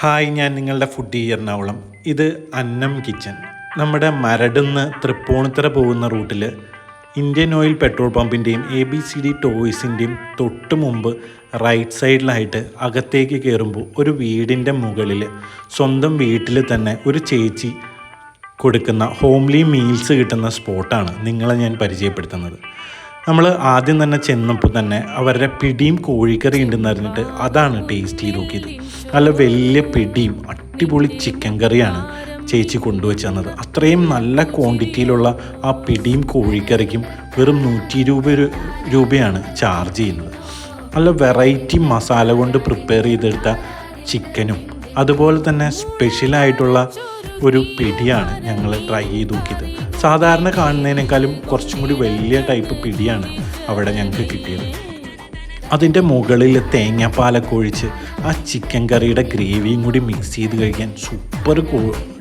Hi, ഞാൻ നിങ്ങളുടെ foodie Ernakulam. ഇത് അന്നം കിച്ചൻ. നമ്മുടെ മരടുന്ന് തൃപ്പൂണിത്തുറ പോകുന്ന റൂട്ടിൽ ഇന്ത്യൻ ഓയിൽ പെട്രോൾ പമ്പിൻ്റെയും ABCD ടോയ്സിൻ്റെയും തൊട്ട് മുമ്പ് റൈറ്റ് സൈഡിലായിട്ട് അകത്തേക്ക് കയറുമ്പോൾ ഒരു വീടിൻ്റെ മുകളിൽ സ്വന്തം വീട്ടിൽ തന്നെ ഒരു ചേച്ചി കൊടുക്കുന്ന ഹോംലി മീൽസ് കിട്ടുന്ന സ്പോട്ടാണ് നിങ്ങളെ ഞാൻ പരിചയപ്പെടുത്തുന്നത്. നമ്മൾ ആദ്യം തന്നെ ചെന്നപ്പോൾ തന്നെ അവരുടെ പിടിയും കോഴിക്കറി ഉണ്ടെന്ന് അറിഞ്ഞിട്ട് അതാണ് ടേസ്റ്റ് ചെയ്ത് നോക്കിയത്. നല്ല വലിയ പിടിയും അടിപൊളി ചിക്കൻ കറിയാണ് ചേച്ചി കൊണ്ടുവച്ച് തന്നത്. അത്രയും നല്ല ക്വാണ്ടിറ്റിയിലുള്ള ആ പിടിയും കോഴിക്കറിക്കും വെറും 120 രൂപയാണ് ചാർജ് ചെയ്യുന്നത്. നല്ല വെറൈറ്റി മസാല കൊണ്ട് പ്രിപ്പയർ ചെയ്തെടുത്ത ചിക്കനും അതുപോലെ തന്നെ സ്പെഷ്യലായിട്ടുള്ള ഒരു പിടിയാണ് ഞങ്ങൾ ട്രൈ ചെയ്ത് നോക്കിയത്. സാധാരണ കാണുന്നതിനേക്കാളും കുറച്ചും കൂടി വലിയ ടൈപ്പ് പിടിയാണ് അവിടെ ഞങ്ങൾക്ക് കിട്ടിയത്. അതിൻ്റെ മുകളിൽ തേങ്ങാപ്പാലൊക്കെ ഒഴിച്ച് ആ ചിക്കൻ കറിയുടെ ഗ്രേവിയും കൂടി മിക്സ് ചെയ്ത് കഴിക്കാൻ സൂപ്പർ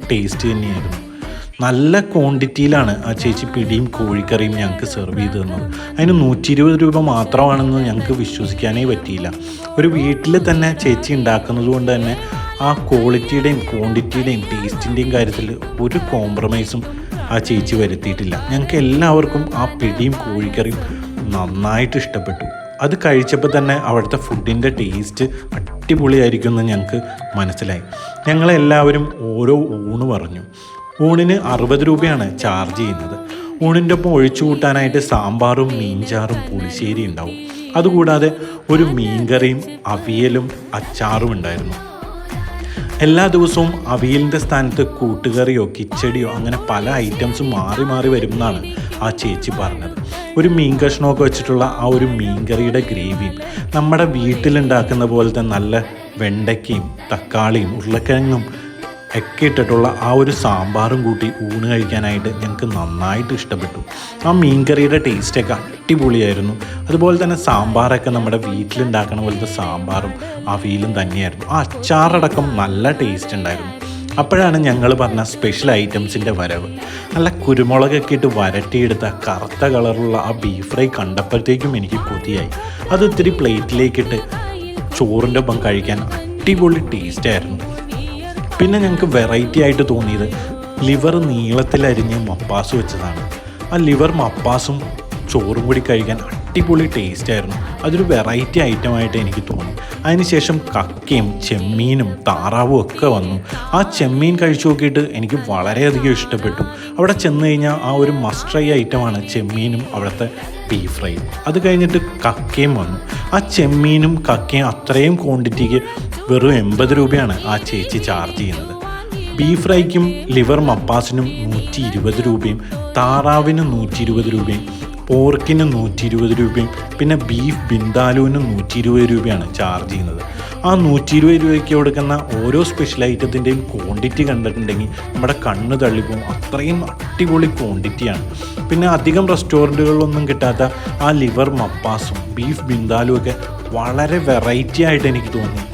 ടേസ്റ്റ് തന്നെയായിരുന്നു. നല്ല ക്വാണ്ടിറ്റിയിലാണ് ആ ചേച്ചി പിടിയും കോഴിക്കറിയും ഞങ്ങൾക്ക് സെർവ് ചെയ്ത് തന്നത്. അതിന് 120 രൂപ മാത്രമാണെന്ന് ഞങ്ങൾക്ക് വിശ്വസിക്കാനേ പറ്റിയില്ല. ഒരു വീട്ടിൽ തന്നെ ചേച്ചി ഉണ്ടാക്കുന്നത് കൊണ്ട് തന്നെ ആ ക്വാളിറ്റിയുടെയും ക്വാണ്ടിറ്റിയുടെയും ടേസ്റ്റിൻ്റെയും കാര്യത്തിൽ ഒരു കോംപ്രമൈസും ആ ചേച്ചി വരുത്തിയിട്ടില്ല. ഞങ്ങൾക്ക് എല്ലാവർക്കും ആ പിടിയും കോഴിക്കറിയും നന്നായിട്ട് ഇഷ്ടപ്പെട്ടു. അത് കഴിച്ചപ്പോൾ തന്നെ അവിടുത്തെ ഫുഡിൻ്റെ ടേസ്റ്റ് അടിപൊളിയായിരിക്കും എന്ന് ഞങ്ങൾക്ക് മനസ്സിലായി. ഞങ്ങളെല്ലാവരും ഓരോ ഊണ് പറഞ്ഞു. ഊണിന് 60 രൂപയാണ് ചാർജ് ചെയ്യുന്നത്. ഊണിൻ്റെ ഒപ്പം ഒഴിച്ചു കൂട്ടാനായിട്ട് സാമ്പാറും മീൻചാറും പുളിശ്ശേരി ഉണ്ടാവും. അതുകൂടാതെ ഒരു മീൻകറിയും അവിയലും അച്ചാറും ഉണ്ടായിരുന്നു. എല്ലാ ദിവസവും അവിയലിൻ്റെ സ്ഥാനത്ത് കൂട്ടുകറിയോ കിച്ചടിയോ അങ്ങനെ പല ഐറ്റംസും മാറി മാറി വരുമെന്നാണ് ആ ചേച്ചി പറഞ്ഞത്. ഒരു മീൻ കഷ്ണമൊക്കെ വെച്ചിട്ടുള്ള ആ ഒരു മീൻകറിയുടെ ഗ്രേവിയും നമ്മുടെ വീട്ടിലുണ്ടാക്കുന്ന പോലത്തെ നല്ല വെണ്ടയ്ക്കയും തക്കാളിയും ഉരുളക്കിഴങ്ങും ഒക്കെ ഇട്ടിട്ടുള്ള ആ ഒരു സാമ്പാറും കൂട്ടി ഊണ് കഴിക്കാനായിട്ട് ഞങ്ങൾക്ക് നന്നായിട്ട് ഇഷ്ടപ്പെട്ടു. ആ മീൻകറിയുടെ ടേസ്റ്റൊക്കെ അടിപൊളിയായിരുന്നു. അതുപോലെ തന്നെ സാമ്പാറൊക്കെ നമ്മുടെ വീട്ടിലുണ്ടാക്കണ പോലത്തെ സാമ്പാറും അവിയലും തന്നെയായിരുന്നു. ആ അച്ചാറടക്കം നല്ല ടേസ്റ്റ് ഉണ്ടായിരുന്നു. അപ്പോഴാണ് ഞങ്ങൾ പറഞ്ഞ സ്പെഷ്യൽ ഐറ്റംസിൻ്റെ വരവ്. നല്ല കുരുമുളകൊക്കെ ഇട്ട് വരട്ടിയെടുത്ത കറുത്ത കളറുള്ള ആ ബീഫ് ഫ്രൈ കണ്ടപ്പോഴത്തേക്കും എനിക്ക് കൊതിയായി. അത് ഇത്തിരി പ്ലേറ്റിലേക്കിട്ട് ചോറിൻ്റെ ഒപ്പം കഴിക്കാൻ അടിപൊളി ടേസ്റ്റായിരുന്നു. പിന്നെ ഞങ്ങൾക്ക് വെറൈറ്റി ആയിട്ട് തോന്നിയത് ലിവർ നീളത്തിലരിഞ്ഞ് മപ്പാസ് വെച്ചതാണ്. ആ ലിവർ മപ്പാസും ചോറും കൂടി കഴിക്കാൻ അടിപൊളി ടേസ്റ്റായിരുന്നു. അതൊരു വെറൈറ്റി ഐറ്റമായിട്ട് എനിക്ക് തോന്നി. അതിനുശേഷം കക്കയും ചെമ്മീനും താറാവും ഒക്കെ വന്നു. ആ ചെമ്മീൻ കഴിച്ചു നോക്കിയിട്ട് എനിക്ക് വളരെയധികം ഇഷ്ടപ്പെട്ടു. അവിടെ ചെന്ന് കഴിഞ്ഞാൽ ആ ഒരു മസ്റ്റ് ട്രൈ ഐറ്റമാണ് ചെമ്മീനും അവിടുത്തെ ബീഫ് ഫ്രൈയും. അത് കഴിഞ്ഞിട്ട് കക്കയും വന്നു. ആ ചെമ്മീനും കക്കയും അത്രയും ക്വാണ്ടിറ്റിക്ക് വെറും 80 രൂപയാണ് ആ ചേച്ചി ചാർജ് ചെയ്യുന്നത്. ബീഫ് ഫ്രൈക്കും ലിവർ മപ്പാസിനും 120 രൂപയും താറാവിനും 120 രൂപയും പോർക്കിന് 120 രൂപയും പിന്നെ ബീഫ് ബിന്ദാലുവിന് 120 രൂപയാണ് ചാർജ് ചെയ്യുന്നത്. ആ 120 രൂപയ്ക്ക് കൊടുക്കുന്ന ഓരോ സ്പെഷ്യൽ ഐറ്റത്തിൻ്റെയും ക്വാണ്ടിറ്റി കണ്ടിട്ടുണ്ടെങ്കിൽ നമ്മുടെ കണ്ണ് തള്ളിപ്പോവും. അത്രയും അടിപൊളി ക്വാണ്ടിറ്റിയാണ്. പിന്നെ അധികം റെസ്റ്റോറൻറ്റുകളിലൊന്നും കിട്ടാത്ത ആ ലിവർ മപ്പാസും ബീഫ് ബിന്ദാലും ഒക്കെ വളരെ വെറൈറ്റി ആയിട്ട് എനിക്ക് തോന്നി.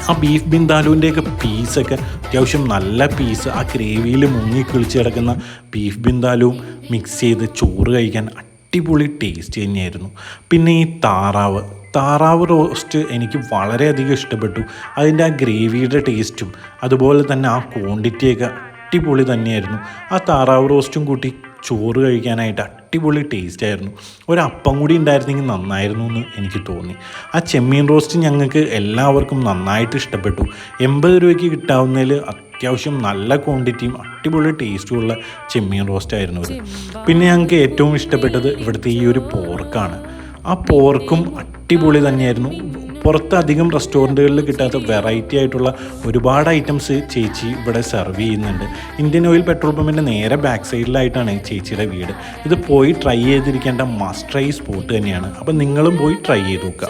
ആ ബീഫ് ബിന്ദാലുവിൻ്റെയൊക്കെ പീസൊക്കെ അത്യാവശ്യം നല്ല പീസ്, ആ ഗ്രേവിയിൽ മുങ്ങിക്കുളിച്ച് കിടക്കുന്ന ബീഫ് ബിന്ദാലുവും മിക്സ് ചെയ്ത് ചോറ് കഴിക്കാൻ അടിപൊളി ടേസ്റ്റ് തന്നെയായിരുന്നു. പിന്നെ ഈ താറാവ് റോസ്റ്റ് എനിക്ക് വളരെയധികം ഇഷ്ടപ്പെട്ടു. അതിൻ്റെ ആ ഗ്രേവിയുടെ ടേസ്റ്റും അതുപോലെ തന്നെ ആ ക്വാണ്ടിറ്റിയൊക്കെ അടിപൊളി തന്നെയായിരുന്നു. ആ താറാവ് റോസ്റ്റും കൂട്ടി ചോറ് കഴിക്കാനായിട്ട് അടിപൊളി ടേസ്റ്റായിരുന്നു. ഒരപ്പം കൂടി ഉണ്ടായിരുന്നെങ്കിൽ നന്നായിരുന്നു എന്ന് എനിക്ക് തോന്നി. ആ ചെമ്മീൻ റോസ്റ്റ് ഞങ്ങൾക്ക് എല്ലാവർക്കും നന്നായിട്ട് ഇഷ്ടപ്പെട്ടു. 80 രൂപയ്ക്ക് കിട്ടാവുന്നതിൽ അത്യാവശ്യം നല്ല ക്വാണ്ടിറ്റിയും അടിപൊളി ടേസ്റ്റുമുള്ള ചെമ്മീൻ റോസ്റ്റായിരുന്നു ഇത്. പിന്നെ ഞങ്ങൾക്ക് ഏറ്റവും ഇഷ്ടപ്പെട്ടത് ഇവിടുത്തെ ഈ ഒരു പോർക്കാണ്. ആ പോർക്കും അടിപൊളി തന്നെയായിരുന്നു. പുറത്ത് അധികം റെസ്റ്റോറൻറ്റുകളിൽ കിട്ടാത്ത വെറൈറ്റി ആയിട്ടുള്ള ഒരുപാട് ഐറ്റംസ് ചേച്ചി ഇവിടെ സെർവ് ചെയ്യുന്നുണ്ട്. ഇന്ത്യൻ ഓയിൽ പെട്രോൾ പമ്പിൻ്റെ നേരെ ബാക്ക് സൈഡിലായിട്ടാണ് ചേച്ചിയുടെ വീട്. ഇത് പോയി ട്രൈ ചെയ്തിരിക്കേണ്ട മസ്റ്റ് ട്രൈ സ്പോട്ട് തന്നെയാണ്. അപ്പോൾ നിങ്ങളും പോയി ട്രൈ ചെയ്ത് നോക്കുക.